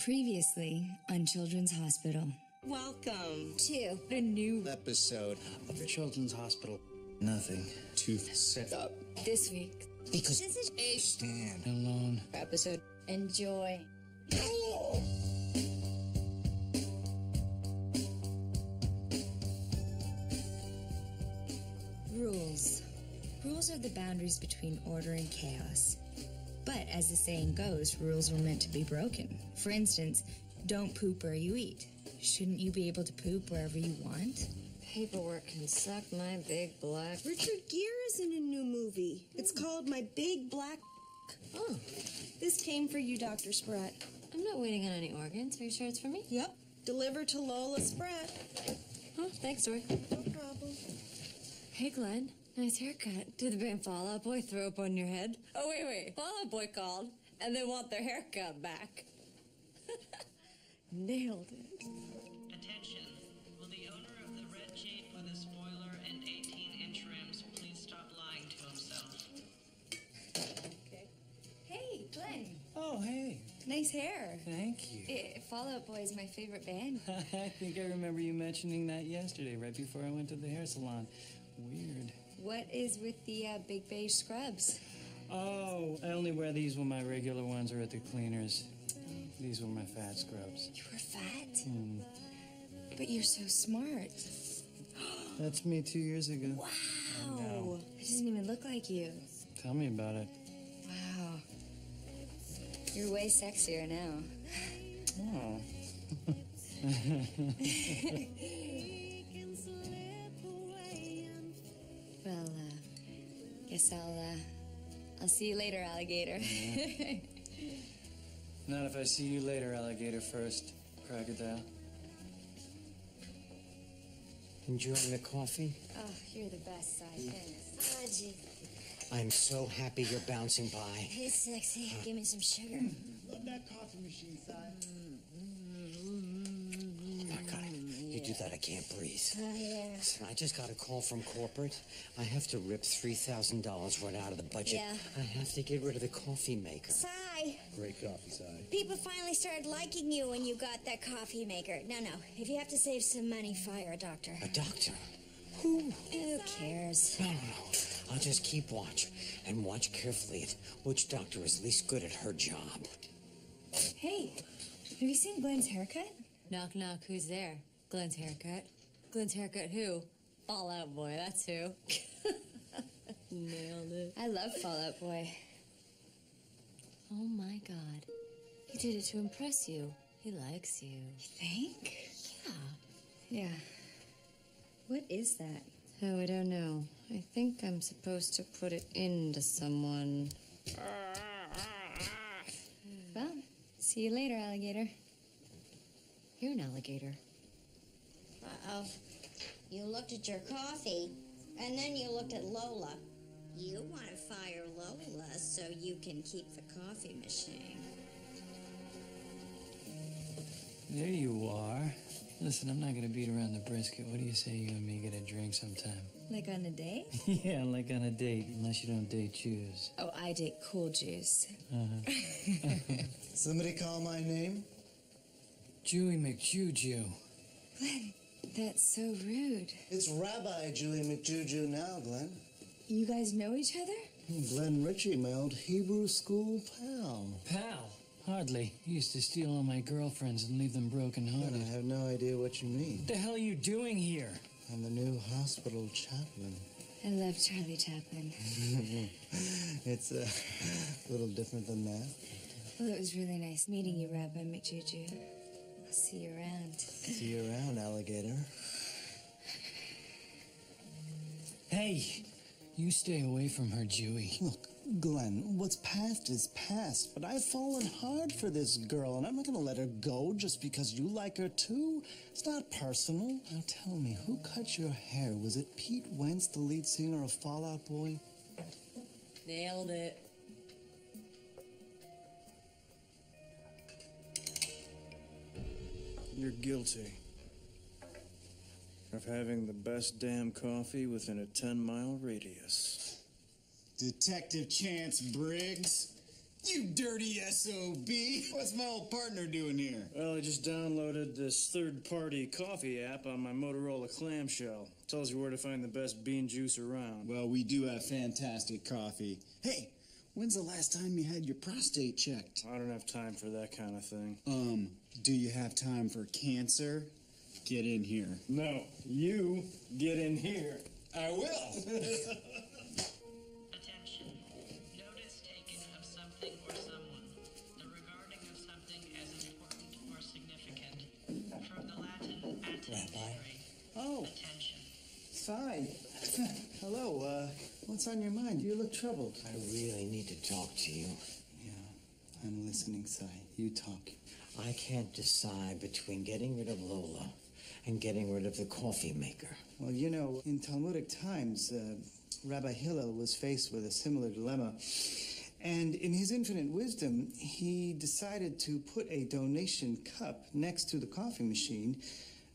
Previously on Children's Hospital. Welcome to a new episode of the Children's Hospital. Nothing to set up this week. Because this is a stand-alone episode. Enjoy. Rules. Rules are the boundaries between order and chaos. But as the saying goes, rules were meant to be broken. For instance, don't poop where you eat. Shouldn't you be able to poop wherever you want? Paperwork can suck my big black... Richard Gere is in a new movie. It's called My Big Black... Oh. This came for you, Dr. Spratt. I'm not waiting on any organs. Are you sure it's for me? Yep. Delivered to Lola Spratt. Oh, thanks, Dory. No problem. Hey, Glenn. Nice haircut. Did the band Fall Out Boy throw up on your head? Oh, wait. Fall Out Boy called, and they want their haircut back. Nailed it. Attention. Will the owner of the red Jeep with a spoiler and 18-inch rims please stop lying to himself? Okay. Hey, Glenn. Oh, hey. Nice hair. Thank you. Fall Out Boy is my favorite band. I think I remember you mentioning that yesterday, right before I went to the hair salon. Weird. What is with the big beige scrubs? Oh, I only wear these when my regular ones are at the cleaners. These were my fat scrubs. You were fat? But you're so smart. That's me 2 years ago. Wow. It doesn't even look like you. Tell me about it. Wow. You're way sexier now. Oh. Well, guess I'll see you later, alligator. Not if I see you later, alligator first, crocodile. enjoying the coffee. Oh, you're the best, Si. Thanks. Oh, gee. I'm so happy you're bouncing by. Hey, sexy. Give me some sugar. Love that coffee machine, Si. Oh, God, you do that, I can't breathe. Oh, yeah. Listen, I just got a call from corporate. I have to rip $3,000 right out of the budget. Yeah. I have to get rid of the coffee maker. Si, Great coffee, Si. people finally started liking you when you got that coffee maker. No. If you have to save some money, fire a doctor. A doctor? Who? Who cares? No. I'll just keep watch and watch carefully at which doctor is least good at her job. Hey, have you seen Glenn's haircut? Knock, knock. Who's there? Glenn's haircut. Glenn's haircut who? Fall Out Boy, that's who. Nailed it. I love Fall Out Boy. Oh, my God. He did it to impress you. He likes you. You think? Yeah. Yeah. What is that? Oh, I don't know. I think I'm supposed to put it into someone. Well, see you later, alligator. You're an alligator. Uh-oh. You looked at your coffee, and then you looked at Lola. You want to fire Lola so you can keep the coffee machine. There you are. Listen, I'm not going to beat around the brisket. What do you say you and me get a drink sometime? Like on a date? Yeah, like on a date, unless you don't date Jews. Oh, I date cool Jews. Somebody call my name? Jewy McJuju. Glenn, that's so rude. It's Rabbi Julie McJuju now, Glenn. You guys know each other? Glenn Ritchie, my old Hebrew school pal. Pal? Hardly. He used to steal all my girlfriends and leave them broken-hearted. I have no idea what you mean. What the hell are you doing here? I'm the new hospital chaplain. I love Charlie Chaplin. It's a little different than that. Well, it was really nice meeting you, Rabbi McJuju. I'll see you around. See you around, alligator. Hey, you stay away from her, Jewy. Look, Glenn, what's past is past, but I've fallen hard for this girl, and I'm not going to let her go just because you like her too. It's not personal. Now tell me, who cut your hair? Was it Pete Wentz, the lead singer of Fall Out Boy? Nailed it. You're guilty of having the best damn coffee within a 10-mile radius. Detective Chance Briggs? You dirty SOB! What's my old partner doing here? Well, I just downloaded this third-party coffee app on my Motorola clamshell. Tells you where to find the best bean juice around. Well, we do have fantastic coffee. Hey, when's the last time you had your prostate checked? I don't have time for that kind of thing. Do you have time for cancer? Get in here. No, you get in here. I will! Attention. Notice taken of something or someone. The regarding of something as important or significant. From the Latin attendere. Oh, Attention. Sai. Hello, what's on your mind? You look troubled. I really need to talk to you. Yeah, I'm listening, Sai. You talk. I can't decide between getting rid of Lola and getting rid of the coffee maker. Well, you know, in Talmudic times, Rabbi Hillel was faced with a similar dilemma. And in his infinite wisdom, he decided to put a donation cup next to the coffee machine.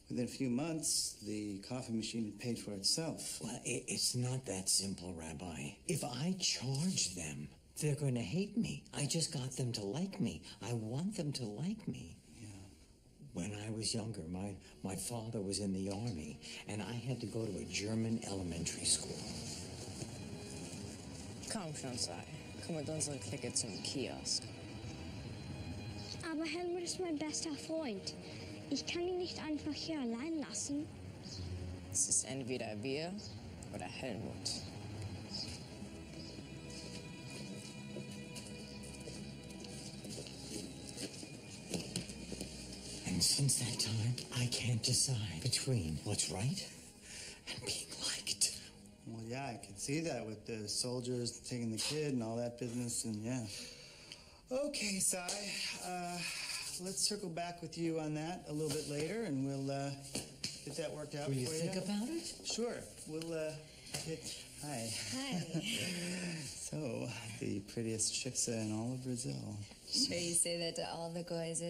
Within a few months, the coffee machine had paid for itself. Well, it's not that simple, Rabbi. If I charge them, they're going to hate me. I just got them to like me. I want them to like me. When I was younger, my father was in the army, and I had to go to a German elementary school. Komm schon, Sai. Komm mit unserer Clique zum Kiosk. Aber Helmut ist mein bester Freund. Ich kann ihn nicht einfach hier allein lassen. Es ist entweder wir oder Helmut. And since that time, I can't decide between what's right and being liked. Well, yeah, I can see that with the soldiers taking the kid and all that business, and yeah. Okay, Sai, let's circle back with you on that a little bit later, and we'll get that worked out for you. Will you think about it? Sure. We'll hi. Hi. So, the prettiest shiksa in all of Brazil. Sure you say that to all the guys.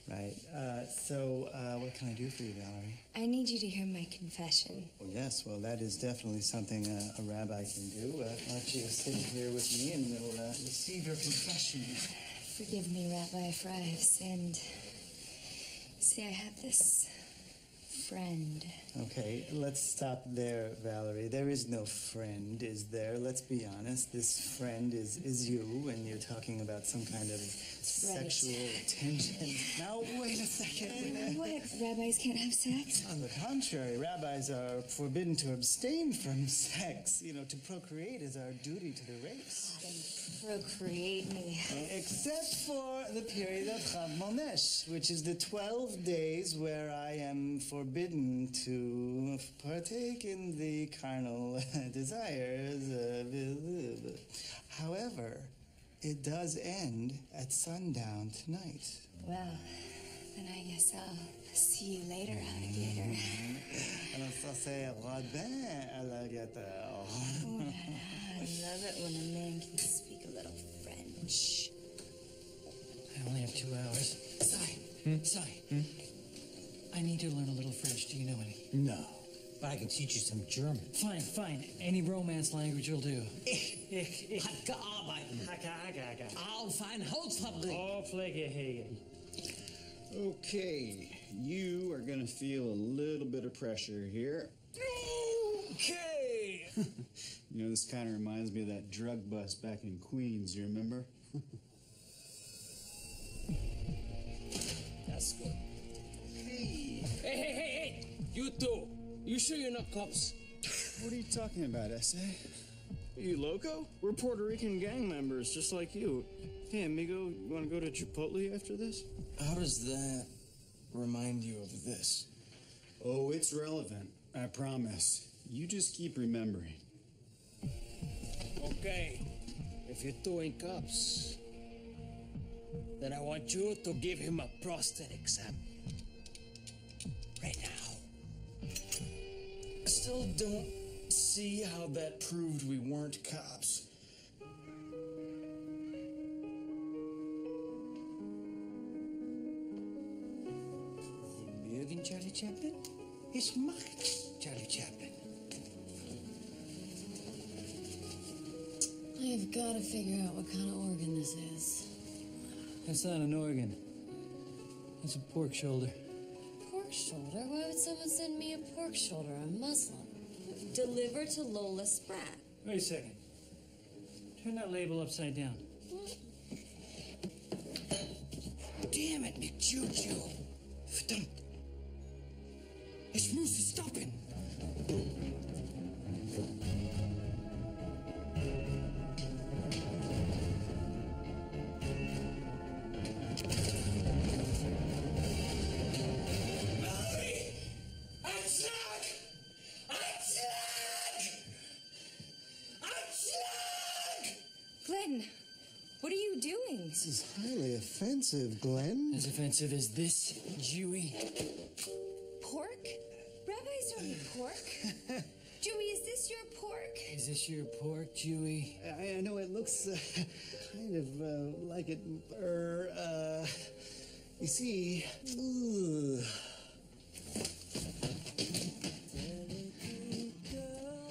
Right. What can I do for you, Valerie? I need you to hear my confession. Oh, yes. Well, that is definitely something a rabbi can do. Why don't you sit here with me and we'll receive your confession. Forgive me, Rabbi, for I have sinned. See, I have this friend. Okay, let's stop there, Valerie. There is no friend, is there? Let's be honest. This friend is you, and you're talking about some kind of sexual tension. Now, wait a second. What? Rabbis can't have sex? On the contrary, rabbis are forbidden to abstain from sex. You know, to procreate is our duty to the race. Then procreate me. Except for the period of Chav Monesh, which is the 12 days where I am forbidden to partake in the carnal desires. However, it does end at sundown tonight. Well, then I guess I'll see you later, alligator. Alors ça c'est Robin, alligator. I love it when a man can speak a little French. I only have 2 hours. Sai, Sai. I need to learn a little French. Do you know any? No, but I can teach you some German. Fine, fine. Any Romance language will do. Hat gearbeitet. Auf ein Holzfabrik. Okay, you are gonna feel a little bit of pressure here. Okay. You know, this kind of reminds me of that drug bust back in Queens, you remember? That's good. Hey! You two! You sure you're not cops? What are you talking about, S.A.? Are you loco? We're Puerto Rican gang members, just like you. Hey, amigo, you want to go to Chipotle after this? How does that remind you of this? Oh, it's relevant, I promise. You just keep remembering. Okay, if you're two ain't cops, then I want you to give him a prostate exam. Right now. I still don't see how that proved we weren't cops. Sie mögen Charlie Chaplin? Ich mag Charlie Chaplin. I I've got to figure out what kind of organ this is. That's not an organ. That's a pork shoulder. Pork shoulder? Why would someone send me a pork shoulder? I'm Muslim. Deliver to Lola Spratt. Wait a second. Turn that label upside down. Damn it, Nick Juju. Verdammt. Ich muss es stoppen. Glenn, what are you doing? This is highly offensive, Glenn. As offensive as this, Jewy. Pork? Rabbis don't eat pork. Dewey, is this your pork? Is this your pork, Jewy? I know it looks kind of like it. You see. Ugh.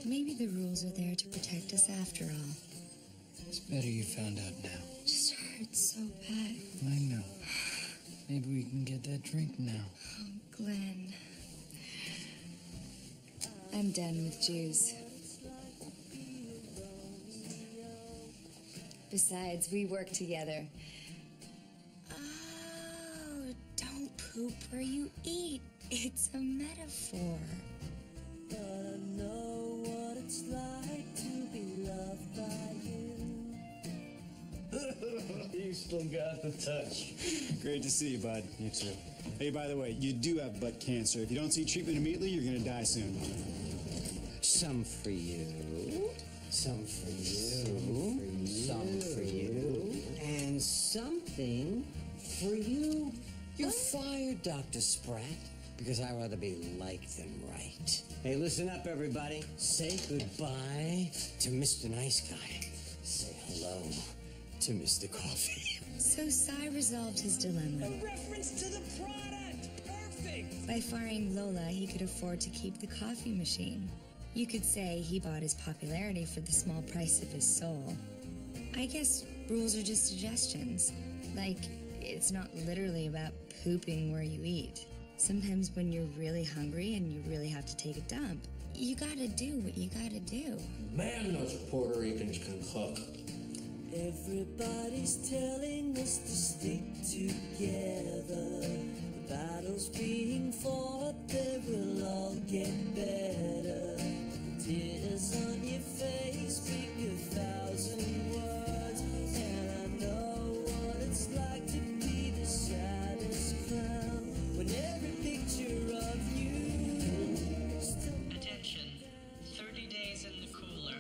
Maybe the rules are there to protect us after all. It's better you found out now. It just hurts so bad. I know. Maybe we can get that drink now. Oh, Glenn. I'm done with Jews. Besides, we work together. Oh, don't poop where you eat. It's a metaphor. But I know what it's like to be loved by you. You still got the touch. Great to see you, bud. You too. Hey, by the way, you do have butt cancer. If you don't seek treatment immediately, you're gonna die soon. Some for you, some for you, some for you, and something for you. You're fired, Dr. Spratt, because I rather be like than right. Hey, listen up, everybody. Say goodbye to Mr. Nice Guy. Say hello to Mr. Coffee. So Cy resolved his dilemma. A reference to the product! Perfect! By firing Lola, he could afford to keep the coffee machine. You could say he bought his popularity for the small price of his soul. I guess rules are just suggestions. Like, it's not literally about pooping where you eat. Sometimes when you're really hungry and you really have to take a dump, you gotta do what you gotta do. Man knows Puerto Ricans can cook. Everybody's telling us to stick together. The battle's being fought, they will all get better. Tears on your face speak 1,000 words, and I know what it's like to be the saddest clown when every picture of you. Attention, 30 days in the cooler.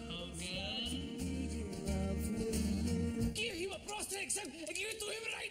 Hogan? Give him a prostate exam and give it to him right